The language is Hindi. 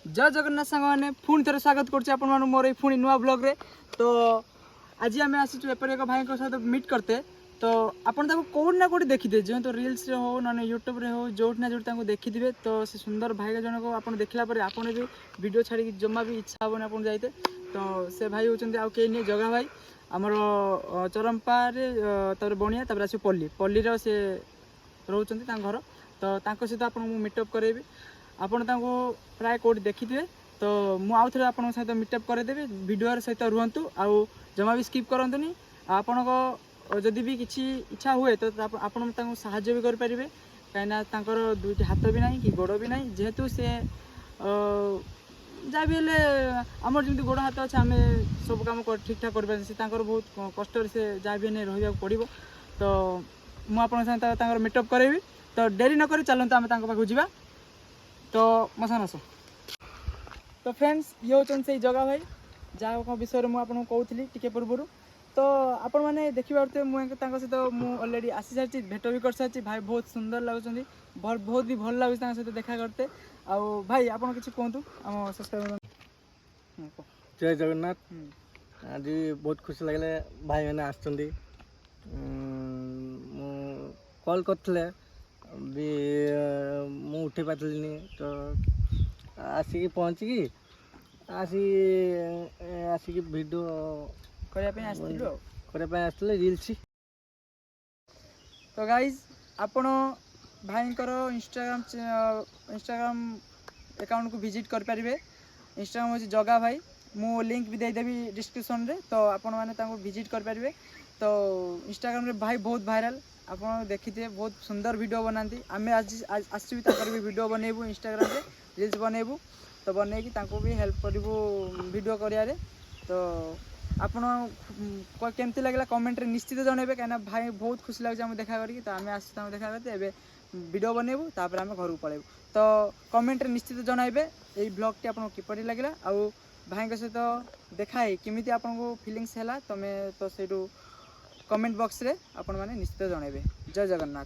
जय जगन्नाथ सांग मैंने पुणी थे स्वागत कर मोर ये पुणी नुआ ब्लॉग रे। तो आज आम आसीचु एपर एक भाई सहित मीट करते। तो आपड़ कौट ना कौट देखिए जो तो रिल्स रे हो ना यूट्यूब रे हो जो ना जो देखिए। तो से सुंदर भाई जन को आप देखला आपड़ भी वीडियो छाड़ी जमा भी इच्छा हेनी आप जाइते। तो से भाई होती आउ कई नहीं जगह भाई आमर चरमपारे बणिया आस पल्ली पल्ली से रोच घर। तो सहित आपको मीटअप करेबी आपण प्राय कौट देखिए। तो मुझे आपन सहित मीटअप करदेवी वीडियो सहित रुहतु आउ जमा भी स्किप करतुनि। आपण जदि भी किसी इच्छा हुए तो आपण साहाय्य भी करेंगे कहीं दुईटी हाथ भी ना कि गोड़ भी ना जेहेतु से जहाँ भी आमर जमी गोड़ हाथ अच्छे आम सब कम ठीक ठाक कर बहुत कष्ट से जहाँ भी रहा पड़ो। तो मुझे सहित मीटअप करेबी। तो डेरी नक चलते आम पाखु जा। तो मसान आस। तो फ्रेंड्स ये होचन से जगह भाई जहाँ विषय में आपको कहूली टी पूर्व। तो आपण मैंने देखिए मुझे सहित मुझे अलरेडी आसी सारी भेट भी कर सारी। भाई बहुत सुंदर लगुच बहुत भी भल लगे सहित देखा करते। आउ भाई आप किसी कहतु आम सब्सक्राइबर। जय जगन्नाथ। आज बहुत खुशी लगे भाई मैंने आसुँच कल करते भी मु उठे पार्नी। तो आसिक पहुँचिकी आसिक वीडियो करने आसते रील्स। तो गाइज आपण भाईंकर इंस्टाग्राम अकाउंट को विजिट करें। इंस्टाग्राम हूँ जगा भाई मु लिंक भी देदेवी डिस्क्रिप्शन रे। तो आपण मैंने विजिट करें। तो इंस्टाग्राम रे भाई बहुत भाइराल आप देखिए बहुत सुंदर वीडियो बनाती। आम आज आसवी भी वीडियो बनइबू इंस्टाग्राम रे रील्स बनइबू। तो बनई भी हेल्प करूँ वीडियो कर। तो आपण केमती लगला कमेंट रे निश्चित जनइबे कहीं भाई बहुत खुशी लगे आम देखा करी। तो आम आस देखा करते एवं वीडियो बनइबू तापर आम घर को पलैबू। तो कमेंट रे निश्चित जनइबे ये ब्लॉग टी आपको किपरि लगे आउ भाई सहित देखाई केमी आपको फिलिंग्स है। तुम तो से कमेंट बॉक्स रे आपण मैंने निश्चित जनइबे। जय जगन्नाथ।